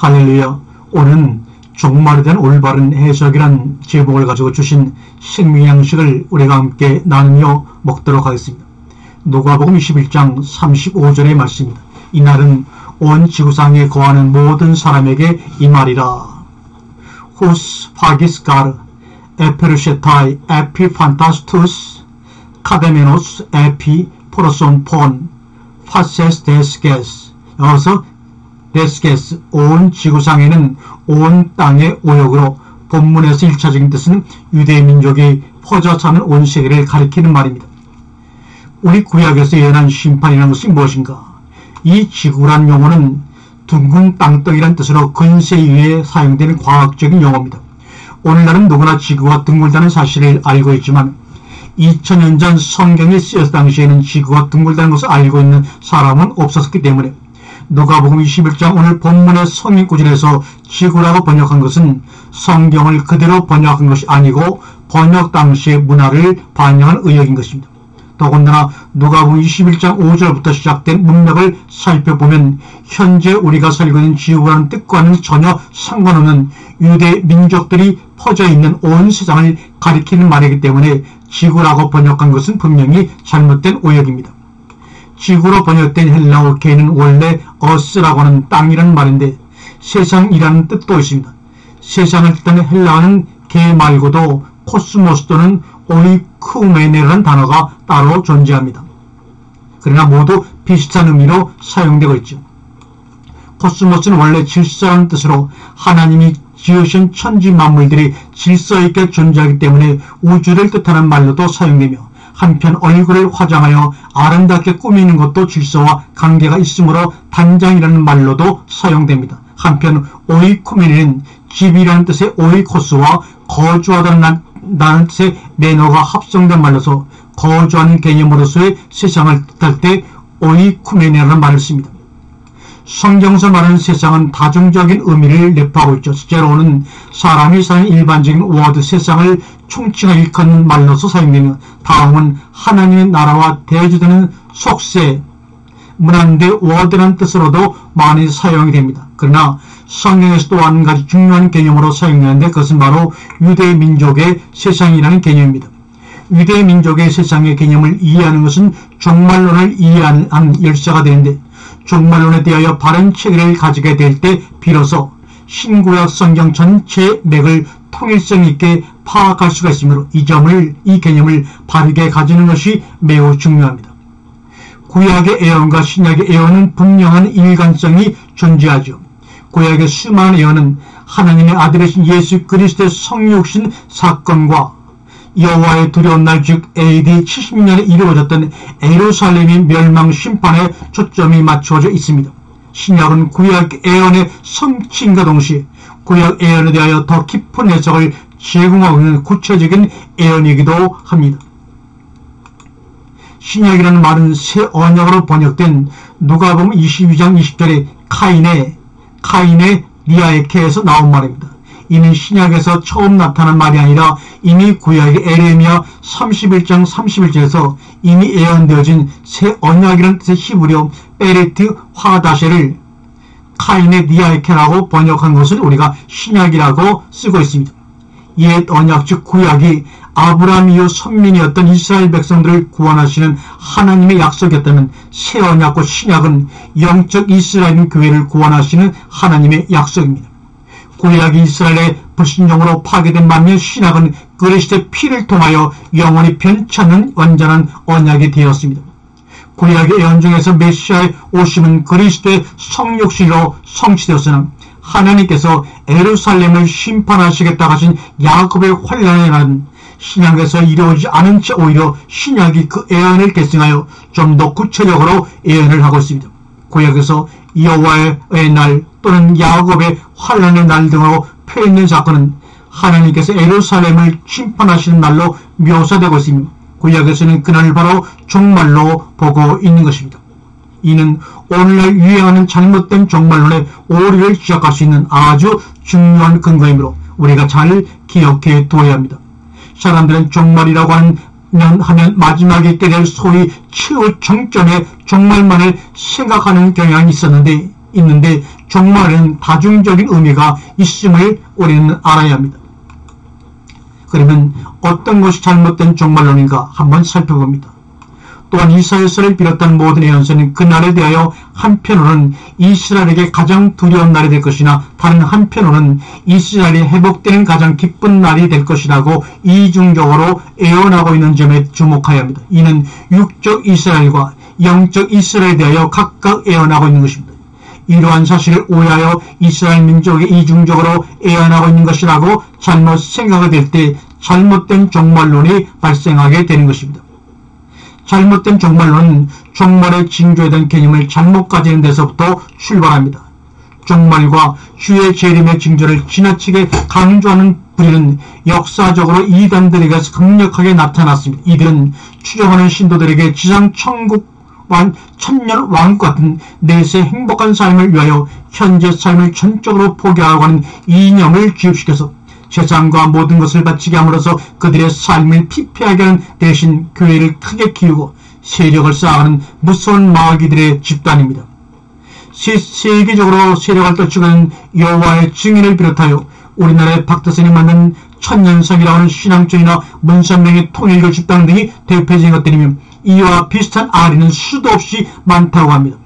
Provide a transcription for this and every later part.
할렐루야. 오늘은 종말에 대한 올바른 해석이란 제목을 가지고 주신 생명양식을 우리가 함께 나누며 먹도록 하겠습니다. 누가복음 21장 35절의 말씀입니다. 이날은 온 지구상에 거하는 모든 사람에게 이 말이라. Hus pagis gar, eperusetai epi fantastus, cademenos epi proson pon, fases desges. 여기서 데스게스, 온 지구상에는 온 땅의 오역으로 본문에서 1차적인 뜻은 유대 민족이 퍼져 사는 온 세계를 가리키는 말입니다. 우리 구약에서 예언한 심판이라는 것이 무엇인가? 이 지구란 용어는 둥근 땅덩이란 뜻으로 근세 이후에 사용되는 과학적인 용어입니다. 오늘날은 누구나 지구가 둥글다는 사실을 알고 있지만 2000년 전 성경이 쓰였을 당시에는 지구가 둥글다는 것을 알고 있는 사람은 없었기 때문에 누가복음 21장 오늘 본문의 성인구절에서 지구라고 번역한 것은 성경을 그대로 번역한 것이 아니고 번역 당시의 문화를 반영한 의역인 것입니다. 더군다나 누가복음 21장 5절부터 시작된 문맥을 살펴보면 현재 우리가 살고 있는 지구라는 뜻과는 전혀 상관없는 유대 민족들이 퍼져 있는 온 세상을 가리키는 말이기 때문에 지구라고 번역한 것은 분명히 잘못된 오역입니다. 지구로 번역된 헬라어 개는 원래 어스라고 하는 땅이라는 말인데 세상이라는 뜻도 있습니다. 세상을 뜻하는 헬라어는 개 말고도 코스모스 또는 오이쿠메네라는 단어가 따로 존재합니다. 그러나 모두 비슷한 의미로 사용되고 있죠. 코스모스는 원래 질서라는 뜻으로 하나님이 지으신 천지 만물들이 질서 있게 존재하기 때문에 우주를 뜻하는 말로도 사용되며 한편 얼굴을 화장하여 아름답게 꾸미는 것도 질서와 관계가 있으므로 단장이라는 말로도 사용됩니다. 한편 오이쿠메네는 집이라는 뜻의 오이코스와 거주하다는 뜻의 매너가 합성된 말로서 거주하는 개념으로서의 세상을 뜻할 때 오이쿠메네라는 말을 씁니다. 성경에서 말하는 세상은 다중적인 의미를 내포하고 있죠. 실제로는 사람이 사는 일반적인 워드 세상을 총칭하여 일컫는 말로서 사용되며 다음은 하나님의 나라와 대조되는 속세, 문화인데 워드라는 뜻으로도 많이 사용이 됩니다. 그러나 성경에서도 한 가지 중요한 개념으로 사용되는데 그것은 바로 유대 민족의 세상이라는 개념입니다. 유대 민족의 세상의 개념을 이해하는 것은 종말론을 이해하는 열쇠가 되는데 종말론에 대하여 바른 체계를 가지게 될 때 비로소 신구약 성경 전체의 맥을 통일성 있게 파악할 수가 있으므로 이 개념을 바르게 가지는 것이 매우 중요합니다. 구약의 예언과 신약의 예언은 분명한 일관성이 존재하죠. 구약의 수많은 예언은 하나님의 아들이신 예수 그리스도의 성육신 사건과 여호와의 두려운 날 즉 AD 70년에 이루어졌던 예루살렘의 멸망 심판에 초점이 맞춰져 있습니다. 신약은 구약 예언의 성취인과 동시에 구약 예언에 대하여 더 깊은 해석을 제공하고 있는 구체적인 예언이기도 합니다. 신약이라는 말은 새 언약으로 번역된 누가복음 22장 20절에 카인의 리아에케에서 나온 말입니다. 이는 신약에서 처음 나타난 말이 아니라 이미 구약의 에레미야 31장 31절에서 이미 예언되어진 새 언약이라는 뜻의 히브리어 베레트 화다셰를 카인의 니아에케라고 번역한 것을 우리가 신약이라고 쓰고 있습니다. 옛 언약 즉 구약이 아브라함 이후 선민이었던 이스라엘 백성들을 구원하시는 하나님의 약속이었다면 새 언약과 신약은 영적 이스라엘 교회를 구원하시는 하나님의 약속입니다. 구약이 이스라엘의 불신종으로 파괴된 반면 신약은 그리스도의 피를 통하여 영원히 변치 않는 완전한 언약이 되었습니다. 구약의 예언 중에서 메시아의 오심은 그리스도의 성육신으로 성취되었으나 하나님께서 예루살렘을 심판하시겠다고 하신 야곱의 환란의 날은 신약에서 이루어지지 않은 채 오히려 신약이 그 예언을 계승하여 좀 더 구체적으로 예언을 하고 있습니다. 구약에서 여호와의 날 또는 야곱의 환란의 날 등으로 표현된 사건은 하나님께서 예루살렘을 심판하시는 날로 묘사되고 있으며 구약에서는 그날을 바로 종말로 보고 있는 것입니다. 이는 오늘날 유행하는 잘못된 종말론의 오류를 지적할 수 있는 아주 중요한 근거이므로 우리가 잘 기억해 두어야 합니다. 사람들은 종말이라고 하면 마지막에 있게 될 소위 최후 정점의 종말만을 생각하는 경향이 있었는데 있는데 종말에는 다중적인 의미가 있음을 우리는 알아야 합니다. 그러면 어떤 것이 잘못된 종말론인가 한번 살펴봅니다. 또한 이사야서를 비롯한 모든 예언서는 그날에 대하여 한편으로는 이스라엘에게 가장 두려운 날이 될 것이나 다른 한편으로는 이스라엘이 회복되는 가장 기쁜 날이 될 것이라고 이중적으로 예언하고 있는 점에 주목해야 합니다. 이는 육적 이스라엘과 영적 이스라엘에 대하여 각각 예언하고 있는 것입니다. 이러한 사실을 오해하여 이스라엘 민족이 이중적으로 예언하고 있는 것이라고 잘못 생각이 될 때 잘못된 종말론이 발생하게 되는 것입니다. 잘못된 종말론은 종말의 징조에 대한 개념을 잘못 가지는 데서부터 출발합니다. 종말과 주의 재림의 징조를 지나치게 강조하는 불의는 역사적으로 이단들에게서 강력하게 나타났습니다. 이들은 추종하는 신도들에게 지상 천국 천년 왕국 같은 내세 행복한 삶을 위하여 현재 삶을 전적으로 포기하고 하는 이념을 주입시켜서 세상과 모든 것을 바치게 함으로써 그들의 삶을 피폐하게 하는 대신 교회를 크게 키우고 세력을 쌓아가는 무서운 마귀들의 집단입니다. 세계적으로 세력을 떨치고 있는 여호와의 증인을 비롯하여 우리나라의 박대선이 만든 천년성이라고 하는 신앙적이나 문선명의 통일교 집단 등이 대표적인 것들이며 이와 비슷한 아리는 수도 없이 많다고 합니다.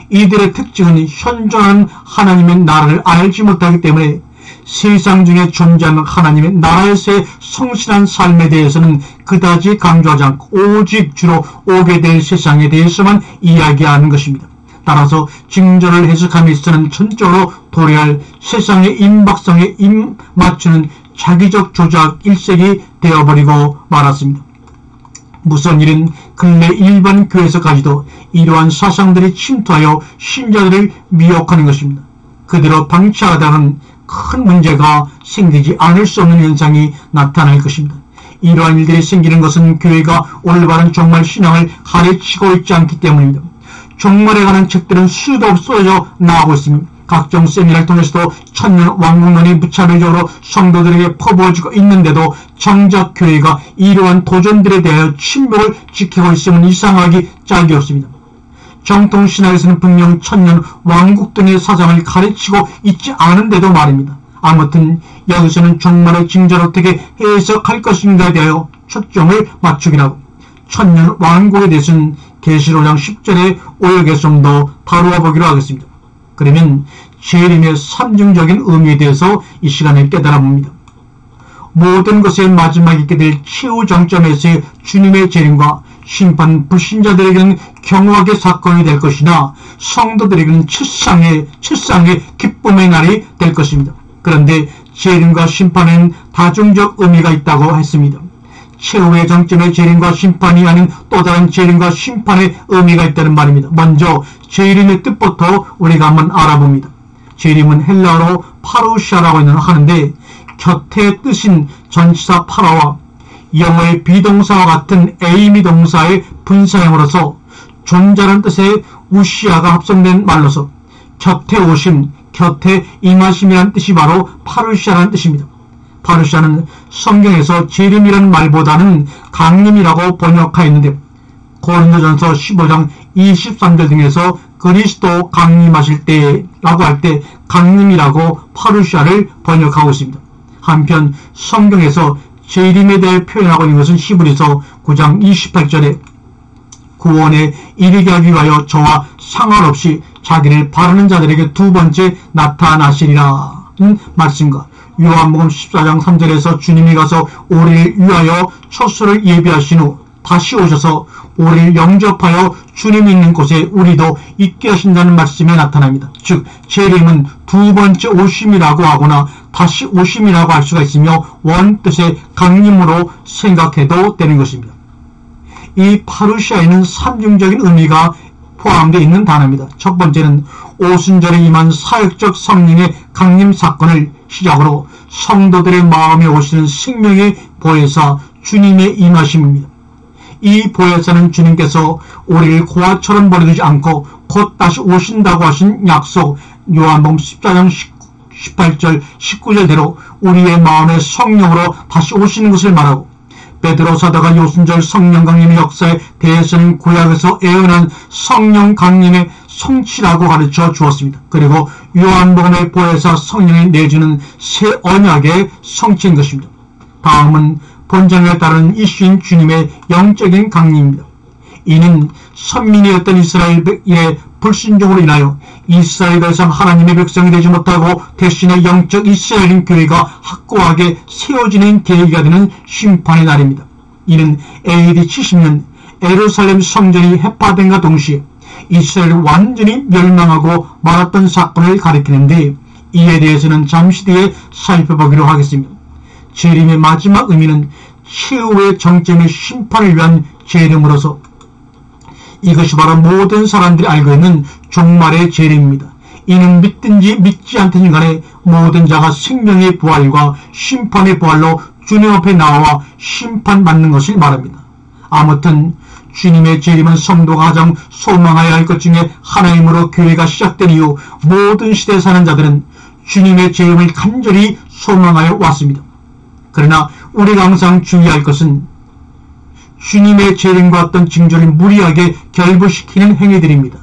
이들의 특징은 현존하는 하나님의 나라를 알지 못하기 때문에 세상 중에 존재하는 하나님의 나라에서의 성실한 삶에 대해서는 그다지 강조하지 않고 오직 주로 오게 될 세상에 대해서만 이야기하는 것입니다. 따라서 징조를 해석함에 있어서는 전적으로 도래할 세상의 임박성에 입맞추는 자기적 조작 일색이 되어버리고 말았습니다. 무서운 일은 근래 일반 교회에서까지도 이러한 사상들이 침투하여 신자들을 미혹하는 것입니다. 그대로 방치하다는 큰 문제가 생기지 않을 수 없는 현상이 나타날 것입니다. 이러한 일들이 생기는 것은 교회가 올바른 종말 신앙을 가르치고 있지 않기 때문입니다. 종말에 관한 책들은 수도 없이 쏟아져 나오고 있으며 각종 세미나를 통해서도 천년 왕국론이 무차별적으로 성도들에게 퍼부어지고 있는데도 정작 교회가 이러한 도전들에 대하여 침묵을 지키고 있으면 이상하기 짝이 없습니다. 정통신학에서는 분명 천년 왕국 등의 사상을 가르치고 있지 않은데도 말입니다. 아무튼 여기서는 종말의 징조를 어떻게 해석할 것인가에 대하여 초점을 맞추기라고 천년 왕국에 대해서는 계시록 5장 10절의 오역에서 좀 더 다루어 보기로 하겠습니다. 그러면 재림의 삼중적인 의미에 대해서 이 시간에 깨달아 봅니다. 모든 것의 마지막에 있게 될 최후 정점에서의 주님의 재림과 심판 불신자들에게는 경악의 사건이 될 것이나 성도들에게는 첫상의 기쁨의 날이 될 것입니다. 그런데 재림과 심판에는 다중적 의미가 있다고 했습니다. 최후의 정점의 재림과 심판이 아닌 또 다른 재림과 심판의 의미가 있다는 말입니다. 먼저 재림의 뜻부터 우리가 한번 알아봅니다. 재림은 헬라어로 파루시아라고 하는데 곁의 뜻인 전치사 파라와 영어의 비동사와 같은 에이미 동사의 분사형으로서 존재라는 뜻의 우시아가 합성된 말로서 곁에 오심, 곁에 임하심이라는 뜻이 바로 파루시아라는 뜻입니다. 파루시아는 성경에서 재림이라는 말보다는 강림이라고 번역하였는데 고린도전서 15장 23절 등에서 그리스도 강림하실 때라고 할 때 강림이라고 파루시아를 번역하고 있습니다. 한편 성경에서 재림에 대해 표현하고 있는 것은 히브리서 9장 28절에 구원에 이르게 하기 위하여 저와 상관없이 자기를 바르는 자들에게 두 번째 나타나시리라는 말씀과 요한복음 14장 3절에서 주님이 가서 우리를 위하여 처소를 예비하신 후 다시 오셔서 우리를 영접하여 주님이 있는 곳에 우리도 있게 하신다는 말씀에 나타납니다. 즉 재림은 두 번째 오심이라고 하거나 다시 오심이라고 할 수가 있으며 원뜻의 강림으로 생각해도 되는 것입니다. 이 파루시아에는 삼중적인 의미가 포함되어 있는 단어입니다. 첫 번째는 오순절에 임한 사역적 성령의 강림 사건을 시작으로 성도들의 마음에 오시는 생명의 보혜사 주님의 임하심입니다. 이 보혜사는 주님께서 우리를 고아처럼 버리지 않고 곧 다시 오신다고 하신 약속 요한복음 14장 18절 19절대로 우리의 마음의 성령으로 다시 오시는 것을 말하고 베드로 사도가 요순절 성령 강림의 역사에 대해서는 구약에서 예언한 성령 강림의 성취라고 가르쳐 주었습니다. 그리고 요한복음의 보혜사 성령이 내주는 새 언약의 성취인 것입니다. 다음은 본장에 따른 이슈인 주님의 영적인 강림입니다. 이는 선민이었던 이스라엘의 불순종으로 인하여 이스라엘 더 이상 하나님의 백성이 되지 못하고 대신에 영적 이스라엘인 교회가 확고하게 세워지는 계기가 되는 심판의 날입니다. 이는 AD 70년 예루살렘 성전이 해파됨과 동시에 이스라엘이 완전히 멸망하고 말았던 사건을 가리키는데, 이에 대해서는 잠시 뒤에 살펴보기로 하겠습니다. 재림의 마지막 의미는 최후의 정점의 심판을 위한 재림으로서 이것이 바로 모든 사람들이 알고 있는 종말의 재림입니다. 이는 믿든지 믿지 않든지 간에 모든 자가 생명의 부활과 심판의 부활로 주님 앞에 나와 심판받는 것을 말합니다. 아무튼 주님의 재림은 성도가 가장 소망하여야 할 것 중에 하나이므로 교회가 시작된 이후 모든 시대에 사는 자들은 주님의 재림을 간절히 소망하여 왔습니다. 그러나 우리가 항상 주의할 것은 주님의 재림과 어떤 징조를 무리하게 결부시키는 행위들입니다.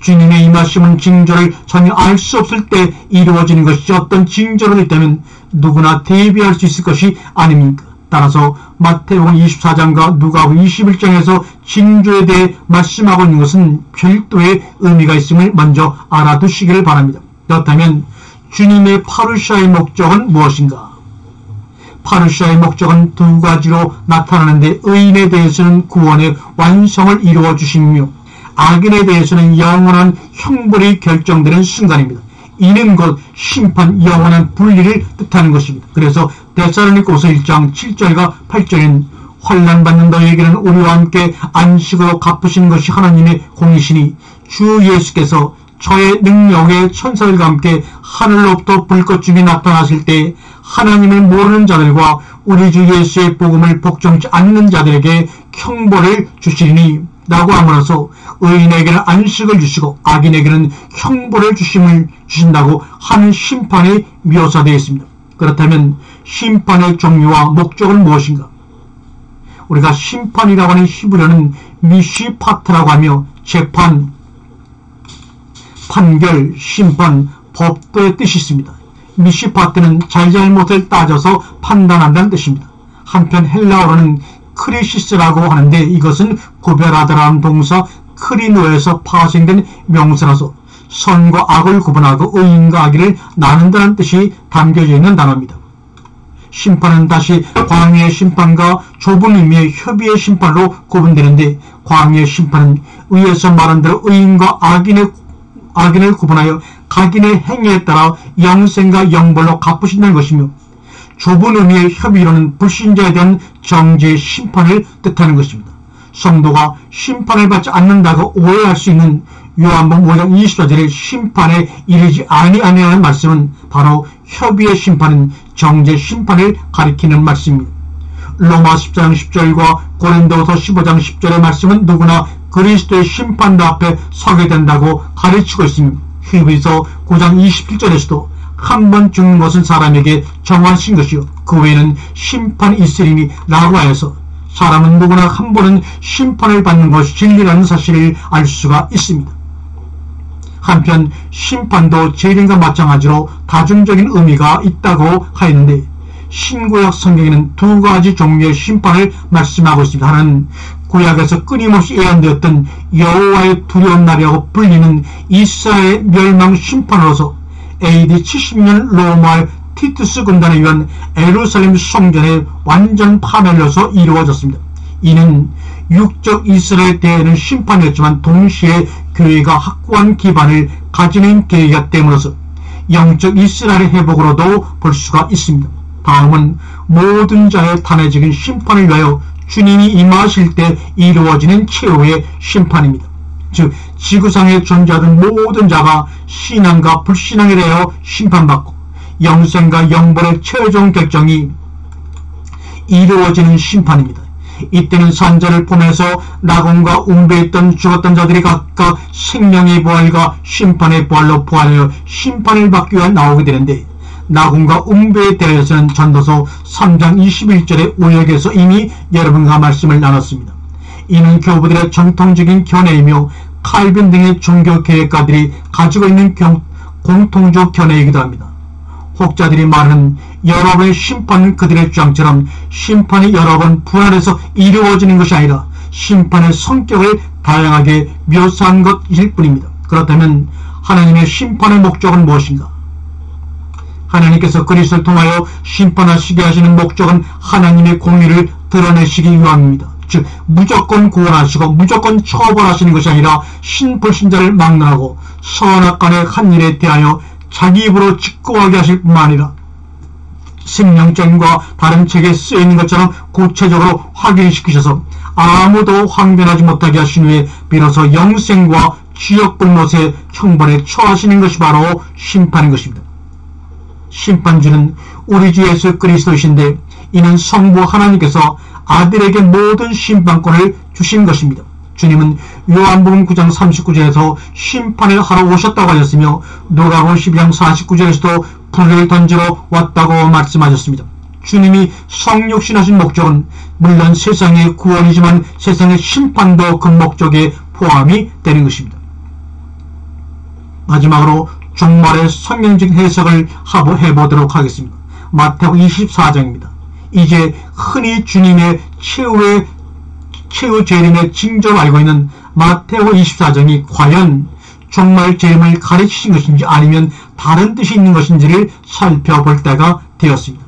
주님의 임하심은 징조를 전혀 알 수 없을 때 이루어지는 것이 어떤 징조로 있다면 누구나 대비할 수 있을 것이 아닙니까? 따라서 마태복음 24장과 누가복음 21장에서 징조에 대해 말씀하고 있는 것은 별도의 의미가 있음을 먼저 알아두시기를 바랍니다. 그렇다면 주님의 파루시아의 목적은 무엇인가? 파루시아의 목적은 두 가지로 나타나는데, 의인에 대해서는 구원의 완성을 이루어 주시며 악인에 대해서는 영원한 형벌이 결정되는 순간입니다. 이는 곧 심판, 영원한 분리를 뜻하는 것입니다. 그래서 데살로니가후서 1장 7절과 8절엔 환난받는 너희에게는 우리와 함께 안식으로 갚으시는 것이 하나님의 공이시니 주 예수께서 저의 능력의 천사들과 함께 하늘로부터 불꽃 중에 나타나실 때 하나님을 모르는 자들과 우리 주 예수의 복음을 복종치 않는 자들에게 형벌을 주시리니 라고 함으로써 의인에게는 안식을 주시고 악인에게는 형벌을 주신다고 하는 심판이 묘사되어 있습니다. 그렇다면 심판의 종류와 목적은 무엇인가? 우리가 심판이라고 하는 히브리어는 미시파트라고 하며 재판, 판결, 심판, 법도의 뜻이 있습니다. 미시파트는 잘잘못을 따져서 판단한다는 뜻입니다. 한편 헬라어로는 크리시스라고 하는데, 이것은 구별하다라는 동사 크리노에서 파생된 명사라서 선과 악을 구분하고 의인과 악인을 나눈다는 뜻이 담겨져 있는 단어입니다. 심판은 다시 광야의 심판과 좁은 의미의 협의의 심판으로 구분되는데, 광야의 심판은 위에서 말한 대로 의인과 악인을 구분하여 각인의 행위에 따라 영생과 영벌로 갚으신다는 것이며, 좁은 의미의 협의로는 불신자에 대한 정죄의 심판을 뜻하는 것입니다. 성도가 심판을 받지 않는다고 오해할 수 있는 요한복음 5장 24절의 심판에 이르지 아니하는 말씀은 바로 협의의 심판은 정죄 심판을 가리키는 말씀입니다. 로마 14장 10절과 고린도후서 15장 10절의 말씀은 누구나 그리스도의 심판대 앞에 서게 된다고 가르치고 있습니다. 히브리서 9장 27절에서도 한 번 죽는 것은 사람에게 정하신 것이요 그 외에는 심판이 있으리니 라고 하여서 사람은 누구나 한 번은 심판을 받는 것이 진리라는 사실을 알 수가 있습니다. 한편 심판도 재림과 마찬가지로 다중적인 의미가 있다고 하였는데, 신구약 성경에는 두 가지 종류의 심판을 말씀하고 있습니다. 하나는 구약에서 끊임없이 예언되었던 여호와의 두려운 날이라고 불리는 이스라엘 멸망 심판으로서 AD 70년 로마의 티투스 군단에 의한 예루살렘 성전의 완전 파멸로서 이루어졌습니다. 이는 육적 이스라엘 대회는 심판이었지만 동시에 교회가 확고한 기반을 가지는 계기가 때문으로서 영적 이스라엘의 회복으로도 볼 수가 있습니다. 다음은 모든 자의 탄회적인 심판을 위하여 주님이 임하실 때 이루어지는 최후의 심판입니다. 즉 지구상에 존재하던 모든 자가 신앙과 불신앙에 대하여 심판받고 영생과 영벌의 최종 결정이 이루어지는 심판입니다. 이때는 산자를 보내서 낙원과 웅배에 있던 죽었던 자들이 각각 생명의 부활과 심판의 부활로 부활하여 심판을 받기 위해 나오게 되는데, 낙원과 웅배에 대해서는 전도서 3장 21절의 오역에서 이미 여러분과 말씀을 나눴습니다. 이는 교부들의 정통적인 견해이며 칼빈 등의 종교 계획가들이 가지고 있는 공통적 견해이기도 합니다. 혹자들이 말하는 여러 번의 심판은 그들의 주장처럼 심판이 여러 번 부활해서 이루어지는 것이 아니라 심판의 성격을 다양하게 묘사한 것일 뿐입니다. 그렇다면 하나님의 심판의 목적은 무엇인가? 하나님께서 그리스도를 통하여 심판하시게 하시는 목적은 하나님의 공의를 드러내시기 위함입니다. 즉 무조건 구원하시고 무조건 처벌하시는 것이 아니라 신불신자를 막론하고 선악간의 한 일에 대하여 자기 입으로 직고하게 하실 뿐만 아니라 생명전과 다른 책에 쓰여있는 것처럼 구체적으로 확인시키셔서 아무도 항변하지 못하게 하신 후에 비로소 영생과 지옥불못의 형벌에 처하시는 것이 바로 심판인 것입니다. 심판주는 우리 주 예수 그리스도이신데 이는 성부 하나님께서 아들에게 모든 심판권을 주신 것입니다. 주님은 요한복음 9장 39절에서 심판을 하러 오셨다고 하셨으며 누가복음 12장 49절에서도 불을 던지러 왔다고 말씀하셨습니다. 주님이 성육신하신 목적은 물론 세상의 구원이지만 세상의 심판도 그 목적에 포함이 되는 것입니다. 마지막으로 종말의 성경적 해석을 해보도록 하겠습니다. 마태복음 24장입니다. 이제 흔히 주님의 최후 재림의 징조로 알고 있는 마태복음 24장이 과연 종말 재림을 가르치신 것인지 아니면 다른 뜻이 있는 것인지를 살펴볼 때가 되었습니다.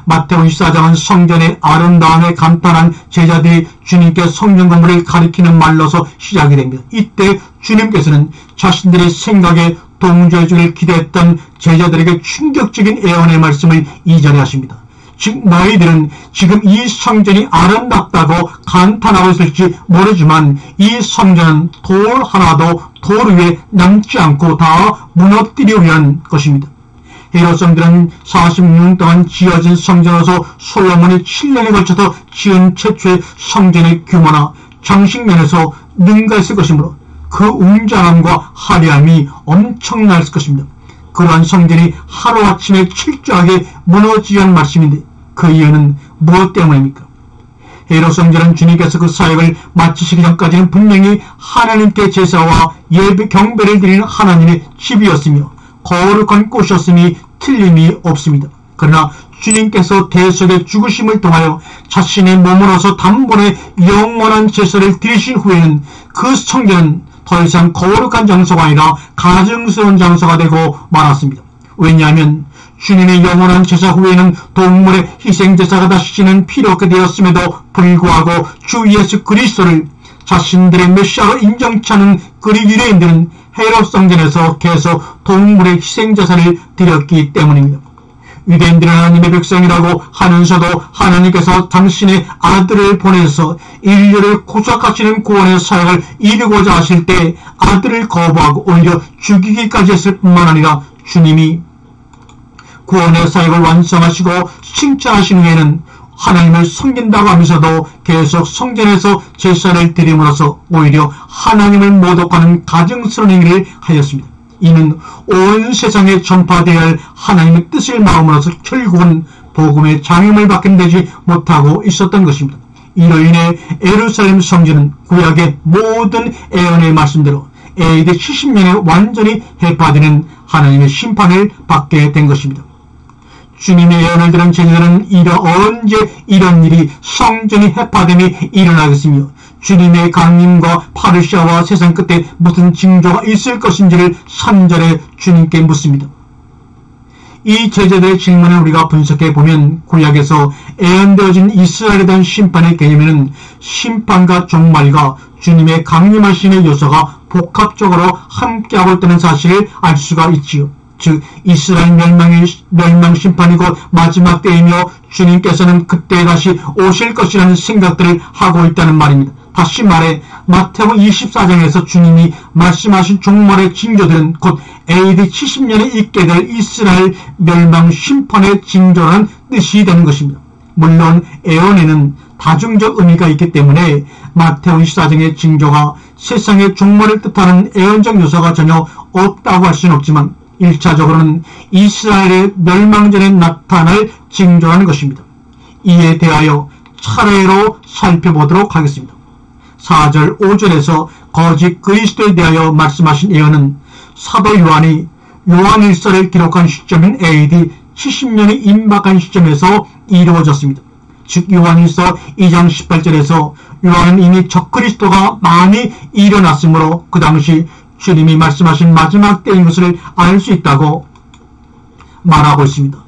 마태복음 24장은 성전의 아름다움에 감탄한 제자들이 주님께 성경 공부를 가리키는 말로서 시작이 됩니다. 이때 주님께서는 자신들의 생각에 동조해주길 기대했던 제자들에게 충격적인 예언의 말씀을 이전해 하십니다. 즉 너희들은 지금 이 성전이 아름답다고 감탄하고 있을지 모르지만 이 성전은 돌 하나도 돌 위에 남지 않고 다 무너뜨리려 위한 것입니다. 헤롯 성전은 46년 동안 지어진 성전으로서 솔로몬이 7년에 걸쳐서 지은 최초의 성전의 규모나 장식면에서 능가했을 것이므로 그 웅장함과 화려함이 엄청날 것입니다. 그러한 성전이 하루아침에 철저하게 무너지는 말씀인데 그 이유는 무엇 때문입니까? 헤롯 성전은 주님께서 그 사역을 마치시기 전까지는 분명히 하나님께 제사와 예배 경배를 드리는 하나님의 집이었으며 거룩한 곳이었음이 틀림이 없습니다. 그러나 주님께서 대속의 죽으심을 통하여 자신의 몸으로서 단번에 영원한 제사를 드리신 후에는 그 성전은 더 이상 거룩한 장소가 아니라 가증스러운 장소가 되고 말았습니다. 왜냐하면 주님의 영원한 제사 후에는 동물의 희생제사가 다시는 필요 없게 되었음에도 불구하고 주 예수 그리스도를 자신들의 메시아로 인정치 않은 그리스 유대인들은 헤롯 성전에서 계속 동물의 희생제사를 드렸기 때문입니다. 유대인들은 하나님의 백성이라고 하면서도 하나님께서 당신의 아들을 보내서 인류를 구속하시는 구원의 사역을 이루고자 하실 때 아들을 거부하고 오히려 죽이기까지 했을 뿐만 아니라 주님이 구원의 사역을 완성하시고 칭찬하신 후에는 하나님을 섬긴다고 하면서도 계속 성전에서 제사를 드림으로써 오히려 하나님을 모독하는 가증스러운 행위를 하였습니다. 이는 온 세상에 전파되어야 할 하나님의 뜻을 마음으로써 결국은 복음의 장임을 받게 되지 못하고 있었던 것입니다. 이로 인해 예루살렘 성전은 구약의 모든 예언의 말씀대로 AD 70년에 완전히 해파되는 하나님의 심판을 받게 된 것입니다. 주님의 예언을 들은 제자들은 언제 이런 일이 성전이 해파됨이 일어나겠으며 주님의 강림과 파르시아와 세상 끝에 무슨 징조가 있을 것인지를 3절에 주님께 묻습니다. 이 제자들의 질문을 우리가 분석해 보면 구약에서 예언되어진 이스라엘에 대한 심판의 개념에는 심판과 종말과 주님의 강림하심의 요소가 복합적으로 함께하고 있다는 사실을 알 수가 있지요. 즉 이스라엘 멸망 심판이 곧 마지막 때이며 주님께서는 그때 다시 오실 것이라는 생각들을 하고 있다는 말입니다. 다시 말해 마태복음 24장에서 주님이 말씀하신 종말의 징조들은 곧 AD 70년에 있게 될 이스라엘 멸망 심판의 징조라는 뜻이 되는 것입니다. 물론 예언에는 다중적 의미가 있기 때문에 마태복음 24장의 징조가 세상의 종말을 뜻하는 예언적 요소가 전혀 없다고 할 수는 없지만 1차적으로는 이스라엘의 멸망 전에 나타날 징조라는 것입니다. 이에 대하여 차례로 살펴보도록 하겠습니다. 4절, 5절에서 거짓 그리스도에 대하여 말씀하신 예언은 사도 요한이 요한일서를 기록한 시점인 AD 70년이 임박한 시점에서 이루어졌습니다. 즉 요한일서 2장 18절에서 요한은 이미 적그리스도가 많이 일어났으므로 그 당시 주님이 말씀하신 마지막 때인 것을 알 수 있다고 말하고 있습니다.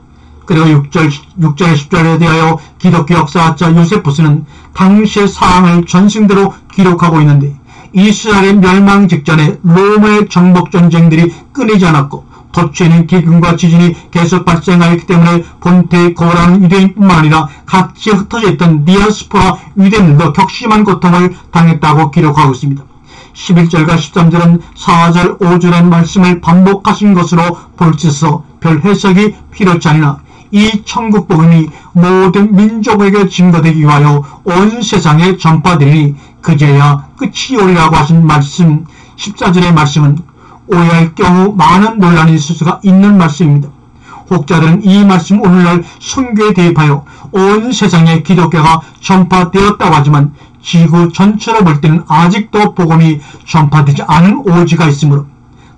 그리고 6절 10절에 대하여 기독교 역사학자 요세푸스는 당시의 상황을 전승대로 기록하고 있는데 이스라엘의 멸망 직전에 로마의 정복 전쟁들이 끊이지 않았고 도처에는 기근과 지진이 계속 발생하였기 때문에 본태에 거라는 유대인뿐만 아니라 각지에 흩어져 있던 디아스포라 유대인들도 격심한 고통을 당했다고 기록하고 있습니다. 11절과 13절은 4절, 5절의 말씀을 반복하신 것으로 볼 수 있어 별 해석이 필요치 않으나 이 천국 복음이 모든 민족에게 증거되기 위하여 온 세상에 전파되리니 그제야 끝이 오리라고 하신 말씀 14절의 말씀은 오해할 경우 많은 논란이 있을 수가 있는 말씀입니다. 혹자들은 이 말씀 오늘날 선교에 대입하여 온 세상에 기독교가 전파되었다고 하지만 지구 전체로 볼 때는 아직도 복음이 전파되지 않은 오지가 있으므로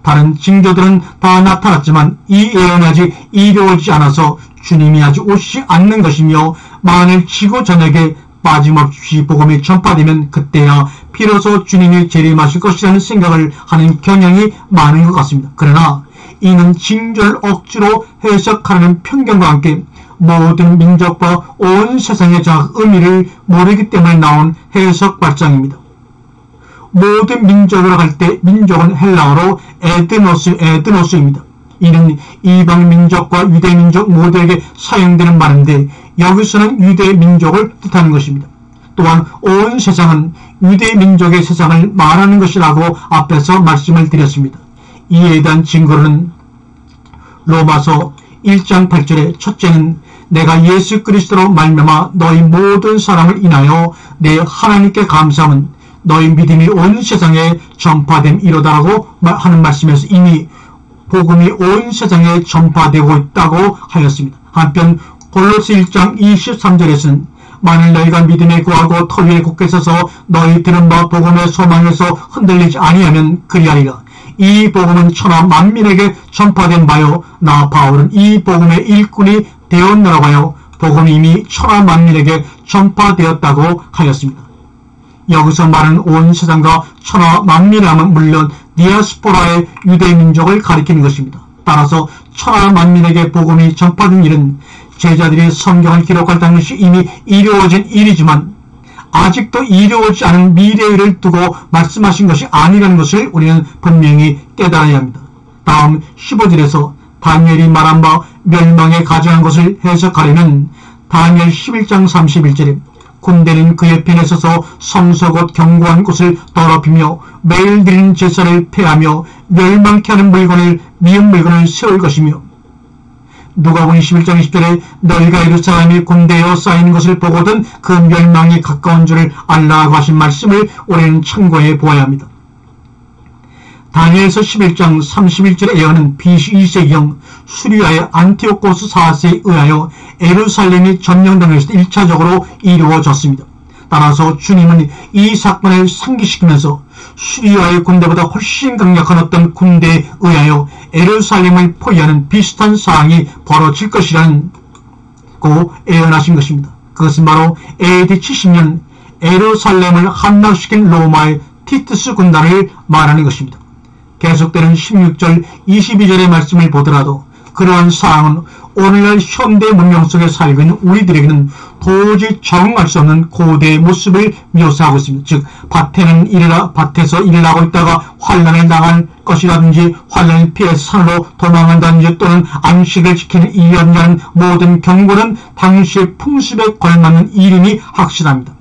다른 징조들은 다 나타났지만 이 예언이 아직 이루어지지 않아서 주님이 아직 오시지 않는 것이며 만일 지구 전역에 빠짐없이 복음이 전파되면 그때야 비로소 주님이 재림하실 것이라는 생각을 하는 경향이 많은 것 같습니다. 그러나 이는 징조를 억지로 해석하려는 편견과 함께 모든 민족과 온 세상의 의미를 모르기 때문에 나온 해석 발상입니다. 모든 민족으로 할 때 민족은 헬라어로 에드노스입니다. 이는 이방 민족과 유대 민족 모두에게 사용되는 말인데 여기서는 유대 민족을 뜻하는 것입니다. 또한 온 세상은 유대 민족의 세상을 말하는 것이라고 앞에서 말씀을 드렸습니다. 이에 대한 증거는 로마서 1장 8절에 첫째는 내가 예수 그리스도로 말미암아 너희 모든 사람을 인하여 내 하나님께 감사함은 너희 믿음이 온 세상에 전파됨이로다라고 하는 말씀에서 이미 복음이 온 세상에 전파되고 있다고 하였습니다. 한편 골로새 1장 23절에서는 만일 너희가 믿음에 구하고 터 위에 굳게 서서 너희 들은 바 복음의 소망에서 흔들리지 아니하면 그리하리라. 이 복음은 천하 만민에게 전파된 바요 나 바울은 이 복음의 일꾼이 되었노라고 하여 복음이 이미 천하 만민에게 전파되었다고 하였습니다. 여기서 말하는 온 세상과 천하 만민이라면 물론 디아스포라의 유대민족을 가리키는 것입니다. 따라서 천하 만민에게 복음이 전파된 일은 제자들이 성경을 기록할 당시 이미 이루어진 일이지만 아직도 이루어지지 않은 미래를 두고 말씀하신 것이 아니라는 것을 우리는 분명히 깨달아야 합니다. 다음 15절에서 다니엘이 말한 바 멸망에 가증한 것을 해석하려면 다니엘 11장 31절에 군대는 그의 편에 서서 성서 곧 견고한 곳을 더럽히며 매일 드리는 제사를 폐하며 멸망케 하는 물건을 미운 물건을 세울 것이며 누가복음 21장 20절에 너희가 예루살렘이 군대에 쌓이는 것을 보거든 그 멸망이 가까운 줄을 알라고 하신 말씀을 우리는 참고해 보아야 합니다. 다니엘서 11장 31절의 예언은 BC 2세기경 수리아의 안티오코스 4세에 의하여 예루살렘이 점령된 것이 1차적으로 이루어졌습니다. 따라서 주님은 이 사건을 상기시키면서 수리아의 군대보다 훨씬 강력한 어떤 군대에 의하여 예루살렘을 포위하는 비슷한 사항이 벌어질 것이라고 예언하신 것입니다. 그것은 바로 AD 70년 예루살렘을 함락시킨 로마의 티투스 군단을 말하는 것입니다. 계속되는 16절 22절의 말씀을 보더라도 그러한 사항은 오늘날 현대 문명 속에 살고 있는 우리들에게는 도저히 적응할 수 없는 고대의 모습을 묘사하고 있습니다. 즉 밭에서 일을 하고 있다가 환란을 당할 것이라든지 환란을 피해 산으로 도망한다든지 또는 안식을 지키는 이연자는 모든 경고는 당시의 풍습에 걸맞는 일임이 확실합니다.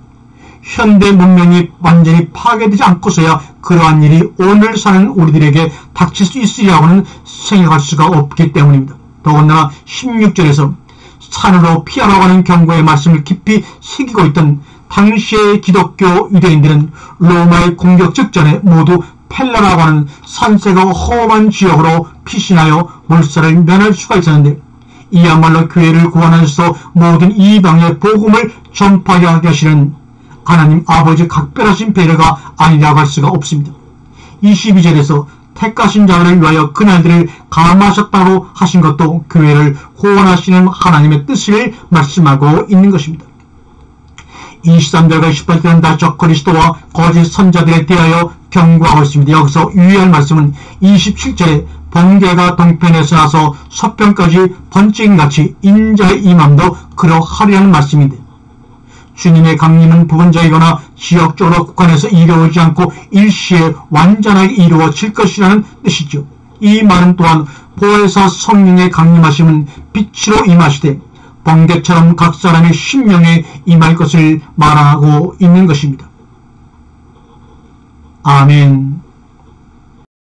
현대 문명이 완전히 파괴되지 않고서야 그러한 일이 오늘 사는 우리들에게 닥칠 수 있으리라고는 생각할 수가 없기 때문입니다. 더군다나 16절에서 산으로 피하라고 하는 경고의 말씀을 깊이 새기고 있던 당시의 기독교 유대인들은 로마의 공격 직전에 모두 펠라라고 하는 산세가 험한 지역으로 피신하여 몰살을 면할 수가 있었는데 이야말로 교회를 구원하셔서 모든 이방의 복음을 전파하게 하시는 하나님 아버지 각별하신 배려가 아니라고 할 수가 없습니다. 22절에서 택하신 자를 위하여 그날들을 감하셨다고 하신 것도 교회를 구원하시는 하나님의 뜻을 말씀하고 있는 것입니다. 23절과 28절은 다적 그리스도와 거짓 선자들에 대하여 경고하고 있습니다. 여기서 유의할 말씀은 27절에 번개가 동편에서 나서 서편까지 번쩍이같이 인자의 임함도 그러하리라는 말씀인데, 주님의 강림은 부분적이거나 지역적으로 국한해서 이루어지지 않고 일시에 완전하게 이루어질 것이라는 뜻이죠. 이 말은 또한 보혜사 성령의 강림하심은 빛으로 임하시되 번개처럼 각 사람의 심령에 임할 것을 말하고 있는 것입니다. 아멘.